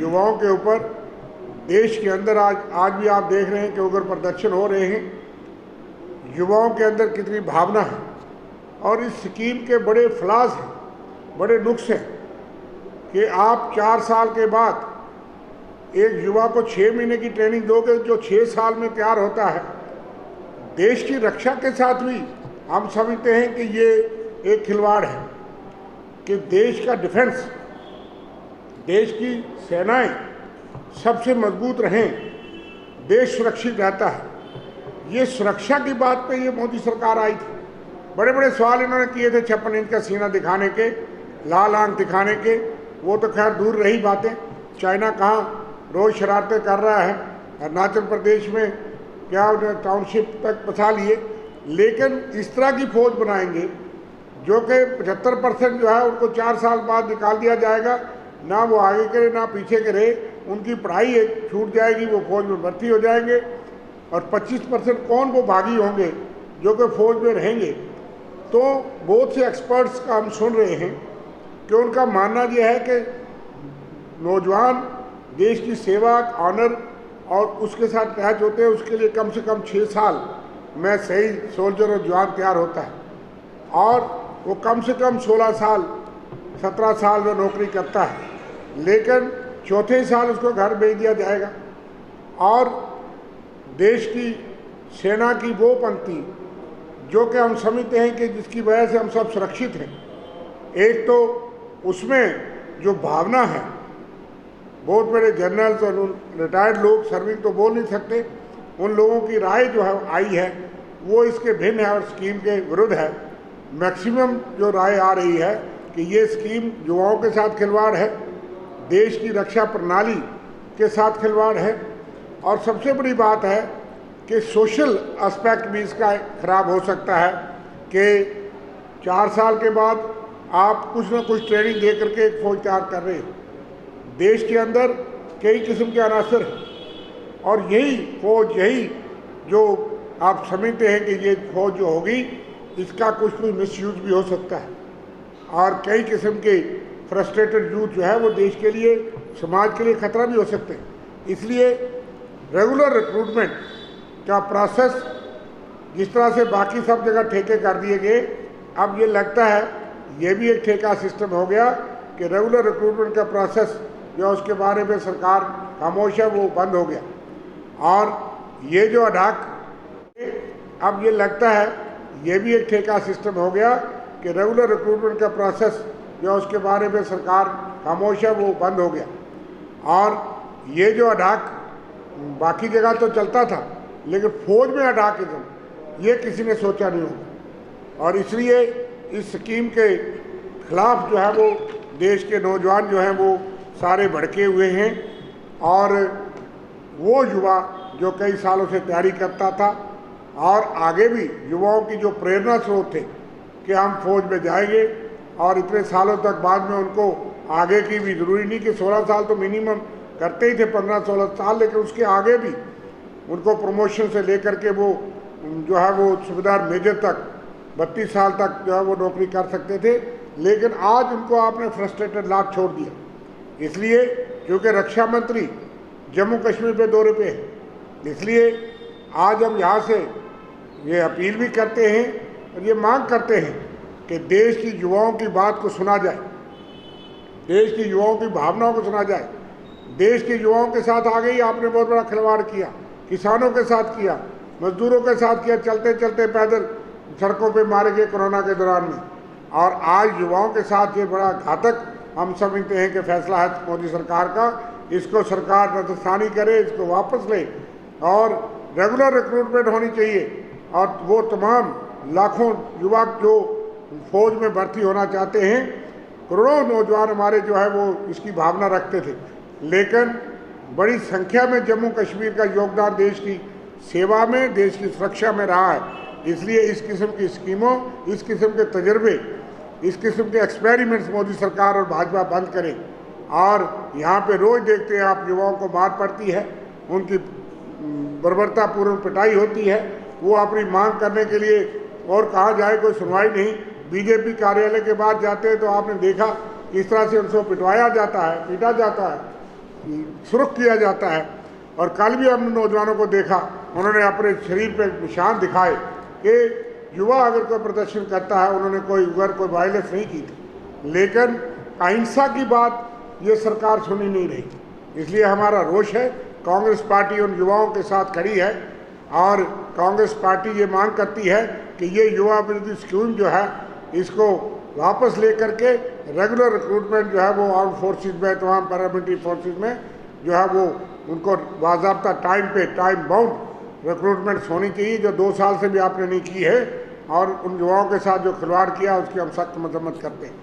युवाओं के ऊपर देश के अंदर आज भी आप देख रहे हैं कि उग्र प्रदर्शन हो रहे हैं। युवाओं के अंदर कितनी भावना है और इस स्कीम के बड़े फ्लॉज हैं, बड़े नुक्स हैं कि आप 4 साल के बाद एक युवा को 6 महीने की ट्रेनिंग दोगे जो 6 साल में तैयार होता है। देश की रक्षा के साथ भी हम समझते हैं कि ये एक खिलवाड़ है कि देश का डिफेंस, देश की सेनाएं सबसे मजबूत रहें, देश सुरक्षित रहता है। ये सुरक्षा की बात पे ये मोदी सरकार आई थी। बड़े बड़े सवाल इन्होंने किए थे 56 इंच का सीना दिखाने के, लाल आंख दिखाने के, वो तो खैर दूर रही बातें। चाइना कहाँ रोज़ शरारतें कर रहा है, अरुणाचल प्रदेश में क्या टाउनशिप तक बसा लिए। लेकिन इस तरह की फौज बनाएंगे जो कि 75% जो है उनको 4 साल बाद निकाल दिया जाएगा, ना वो आगे करे ना पीछे करे, उनकी पढ़ाई एक छूट जाएगी, वो फौज में भर्ती हो जाएंगे। और 25% कौन वो भागी होंगे जो कि फौज में रहेंगे। तो बहुत से एक्सपर्ट्स का हम सुन रहे हैं कि उनका मानना यह है कि नौजवान देश की सेवा, ऑनर और उसके साथ अटैच होते हैं, उसके लिए कम से कम 6 साल में सही सोल्जर और जवान तैयार होता है और वो कम से कम 16 साल 17 साल में नौकरी करता है। लेकिन चौथे साल उसको घर भेज दिया जाएगा और देश की सेना की वो पंक्ति जो कि हम समझते हैं कि जिसकी वजह से हम सब सुरक्षित हैं। एक तो उसमें जो भावना है, बहुत बड़े जनरल्स और रिटायर्ड लोग सर्विंग तो बोल नहीं सकते, उन लोगों की राय जो है आई है वो इसके भिन्न है और स्कीम के विरुद्ध है। मैक्सिमम जो राय आ रही है कि ये स्कीम युवाओं के साथ खिलवाड़ है, देश की रक्षा प्रणाली के साथ खिलवाड़ है और सबसे बड़ी बात है कि सोशल एस्पेक्ट भी इसका खराब हो सकता है कि 4 साल के बाद आप कुछ ना कुछ ट्रेनिंग दे करके एक फौज तैयार कर रहे हो। देश के अंदर कई किस्म के अनासर हैं और यही फौज, यही जो आप समझते हैं कि ये फौज जो होगी इसका कुछ मिसयूज भी हो सकता है और कई किस्म के फ्रस्ट्रेटेड यूथ जो है वो देश के लिए, समाज के लिए खतरा भी हो सकते हैं। इसलिए रेगुलर रिक्रूटमेंट का प्रोसेस जिस तरह से बाकी सब जगह ठेके कर दिए गए, अब ये लगता है ये भी एक ठेका सिस्टम हो गया कि रेगुलर रिक्रूटमेंट का प्रोसेस जो उसके बारे में सरकार खामोश है वो बंद हो गया। और ये जो अडाक, अब ये लगता है ये भी एक ठेका सिस्टम हो गया कि रेगुलर रिक्रूटमेंट का प्रोसेस जो उसके बारे में सरकार खामोश है वो बंद हो गया। और ये जो अडाक बाकी जगह तो चलता था लेकिन फौज में अडाकिज्म ये किसी ने सोचा नहीं होगा। और इसलिए इस स्कीम के खिलाफ जो है वो देश के नौजवान जो हैं वो सारे भड़के हुए हैं और वो युवा जो कई सालों से तैयारी करता था और आगे भी युवाओं की जो प्रेरणा स्रोत थे कि हम फौज में जाएंगे और इतने सालों तक बाद में उनको आगे की भी ज़रूरी नहीं कि 16 साल तो मिनिमम करते ही थे, 15-16 साल, लेकिन उसके आगे भी उनको प्रमोशन से लेकर के वो जो है वो सुबेदार मेजर तक 32 साल तक जो है वो नौकरी कर सकते थे। लेकिन आज उनको आपने फ्रस्ट्रेटेड लाट छोड़ दिया, इसलिए क्योंकि रक्षा मंत्री जम्मू कश्मीर पे दौरे पे है। इसलिए आज हम यहाँ से ये अपील भी करते हैं और ये मांग करते हैं कि देश की युवाओं की बात को सुना जाए, देश की युवाओं की भावनाओं को सुना जाए। देश के युवाओं के साथ आगे ही आपने बहुत बड़ा खिलवाड़ किया, किसानों के साथ किया, मजदूरों के साथ किया, चलते चलते पैदल सड़कों पे मारे गए कोरोना के दौरान में। और आज युवाओं के साथ ये बड़ा घातक हम समझते हैं कि फैसला है मोदी सरकार का। इसको सरकार नजरसानी करे, इसको वापस ले और रेगुलर रिक्रूटमेंट होनी चाहिए। और वो तमाम लाखों युवा जो फौज में भर्ती होना चाहते हैं, करोड़ों नौजवान हमारे जो है वो इसकी भावना रखते थे, लेकिन बड़ी संख्या में जम्मू कश्मीर का योगदान देश की सेवा में, देश की सुरक्षा में रहा है। इसलिए इस किस्म की स्कीमों, इस किस्म के तजर्बे, इस किस्म के एक्सपेरिमेंट्स मोदी सरकार और भाजपा बंद करें। और यहाँ पे रोज़ देखते हैं आप, युवाओं को मार पड़ती है, उनकी बर्बरतापूर्ण पिटाई होती है, वो अपनी मांग करने के लिए और कहा जाए कोई सुनवाई नहीं। बीजेपी कार्यालय के बाद जाते हैं तो आपने देखा किस तरह से उनको पिटवाया जाता है, पीटा जाता है। सुरख किया जाता है। और कल भी हमने नौजवानों को देखा, उन्होंने अपने शरीर पे निशान दिखाए कि युवा अगर कोई प्रदर्शन करता है, उन्होंने कोई वायलेंस नहीं की थी, लेकिन अहिंसा की बात ये सरकार सुनी नहीं रही। इसलिए हमारा रोष है, कांग्रेस पार्टी उन युवाओं के साथ खड़ी है और कांग्रेस पार्टी ये मांग करती है कि ये युवा विरोधी स्कीम जो है इसको वापस लेकर के रेगुलर रिक्रूटमेंट जो है वो आर्म फोर्सेस में, तमाम पैरामिलिट्री फोर्सेस में जो है वो उनको बाज़ाब्ता टाइम पे टाइम बाउंड रिक्रूटमेंट्स होनी चाहिए, जो 2 साल से भी आपने नहीं की है। और उन युवाओं के साथ जो खिलवाड़ किया उसकी हम सख्त मजम्मत करते हैं।